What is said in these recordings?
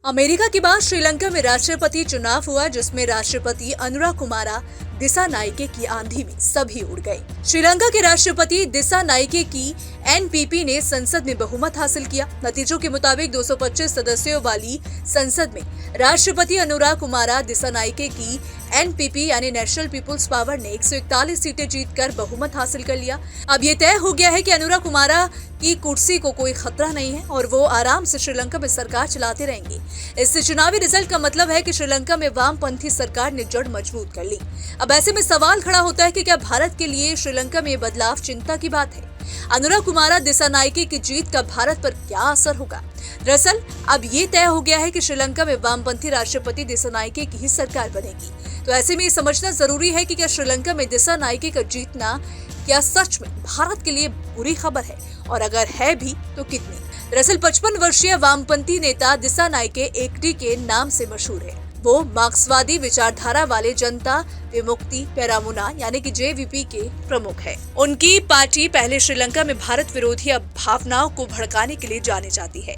America के बाद श्रीलंका में राष्ट्रपति चुनाव हुआ, जिसमें राष्ट्रपति अनुराकुमारा दिसानाइके की आंधी में सभी उड़ गए। श्रीलंका के राष्ट्रपति दिसानाइके की एनपीपी ने संसद में बहुमत हासिल किया। नतीजों के मुताबिक 225 सदस्यों वाली संसद में राष्ट्रपति अनुराकुमारा दिसानाइके की एनपीपी यानी नेशनल पीपुल्स पावर ने 141 सीटें जीतकर बहुमत हासिल कर लिया। अब ये तय हो गया है कि अनुराकुमारा की कुर्सी को कोई खतरा नहीं है और वो आराम से श्रीलंका में सरकार चलाते रहेंगे। इससे चुनावी रिजल्ट का मतलब है कि श्रीलंका में वामपंथी सरकार ने जड़ मजबूत कर ली। अब ऐसे में सवाल खड़ा होता है कि क्या भारत के लिए श्रीलंका में बदलाव चिंता की बात है? अनुराकुमारा दिसानाइके की जीत का भारत पर क्या असर होगा? दरअसल अब ये तय हो गया है कि श्रीलंका में वामपंथी राष्ट्रपति दिसानाइके की ही सरकार बनेगी। तो ऐसे में ये समझना जरूरी है कि क्या श्रीलंका में दिसानाइके का जीतना क्या सच में भारत के लिए बुरी खबर है, और अगर है भी तो कितनी? दरअसल 55 वर्षीय वामपंथी नेता दिसानाइके एकडी के नाम से मशहूर है। वो मार्क्सवादी विचारधारा वाले जनता विमुक्ति पेरामुना यानी कि जेवीपी के प्रमुख है। उनकी पार्टी पहले श्रीलंका में भारत विरोधी भावनाओं को भड़काने के लिए जानी जाती है।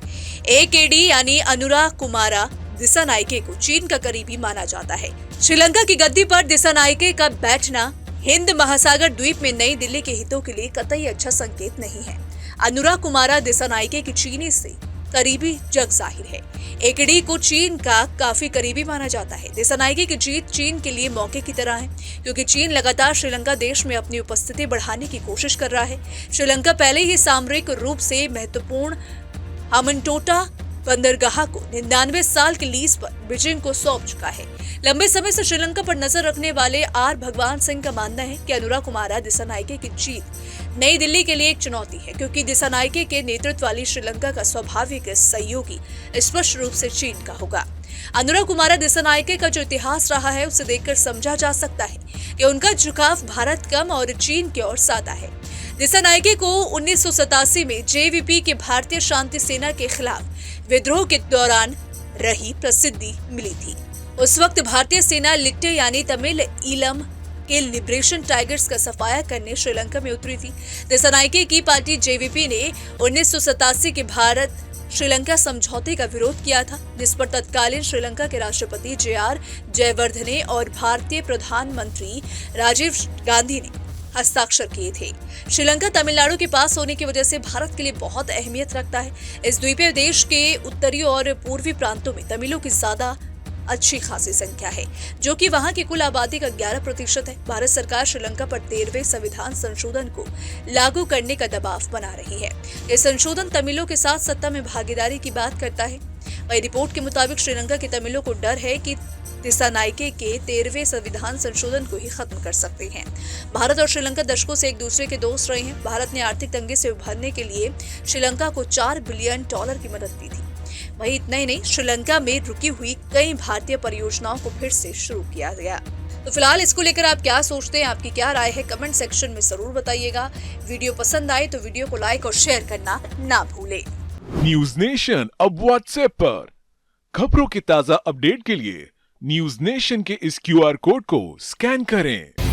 एकेडी यानी अनुराकुमारा दिसानाइके को चीन का करीबी माना जाता है। श्रीलंका की गद्दी पर दिसानाइके का बैठना हिंद महासागर द्वीप में नई दिल्ली के हितों के लिए कतई अच्छा संकेत नहीं है। अनुराकुमारा दिसानाइके की चीनी से करीबी जग जाहिर है। एकडी को चीन का काफी करीबी माना जाता है। दिसानाइके की जीत चीन के लिए मौके की तरह है, क्योंकि चीन लगातार श्रीलंका देश में अपनी उपस्थिति बढ़ाने की कोशिश कर रहा है। श्रीलंका पहले ही सामरिक रूप से महत्वपूर्ण हामनटोटा बंदरगाह को 99 साल के लीज पर बीजिंग को सौंप चुका है। लंबे समय से श्रीलंका पर नजर रखने वाले आर भगवान सिंह का मानना है कि अनुराकुमारा दिसानाइके की जीत नई दिल्ली के लिए एक चुनौती है, क्योंकि दिसानाइके के नेतृत्व वाली श्रीलंका का स्वाभाविक सहयोगी स्पष्ट रूप से चीन का होगा। अनुराकुमारा दिसानाइके का जो इतिहास रहा है उसे देखकर समझा जा सकता है कि उनका झुकाव भारत कम और चीन की ओर ज्यादा है। दिसानाइके को 1987 में जेवीपी के भारतीय शांति सेना के खिलाफ विद्रोह के दौरान रही प्रसिद्धि मिली थी। उस वक्त भारतीय सेना लिट्टे यानी तमिल ईलम के लिबरेशन टाइगर्स का सफाया करने श्रीलंका में उतरी थी। दिसानाइके की पार्टी जेवीपी ने 1987 के भारत श्रीलंका समझौते का विरोध किया था, जिस पर तत्कालीन श्रीलंका के राष्ट्रपति जेआर जयवर्धने और भारतीय प्रधानमंत्री राजीव गांधी ने हस्ताक्षर किए थे। श्रीलंका तमिलनाडु के पास होने की वजह से भारत के लिए बहुत अहमियत रखता है। इस द्वीपीय देश के उत्तरी और पूर्वी प्रांतों में तमिलों की ज्यादा अच्छी खासी संख्या है, जो कि वहां की कुल आबादी का 11% है। भारत सरकार श्रीलंका पर 13वें संविधान संशोधन को लागू करने का दबाव बना रही है। ये संशोधन तमिलों के साथ सत्ता में भागीदारी की बात करता है। वही रिपोर्ट के मुताबिक श्रीलंका के तमिलों को डर है कि दिसानाइके के 13वें संविधान संशोधन को ही खत्म कर सकते हैं। भारत और श्रीलंका दशकों से एक दूसरे के दोस्त रहे हैं। भारत ने आर्थिक तंगी से उभरने के लिए श्रीलंका को $4 बिलियन की मदद दी थी। वही इतना ही नहीं, श्रीलंका में रुकी हुई कई भारतीय परियोजनाओं को फिर से शुरू किया गया। तो फिलहाल इसको लेकर आप क्या सोचते हैं, आपकी क्या राय है, कमेंट सेक्शन में जरूर बताइएगा। वीडियो पसंद आए तो वीडियो को लाइक और शेयर करना ना भूलें। न्यूज नेशन अब व्हाट्सएप पर खबरों की ताजा अपडेट के लिए न्यूज नेशन के इस QR कोड को स्कैन करें।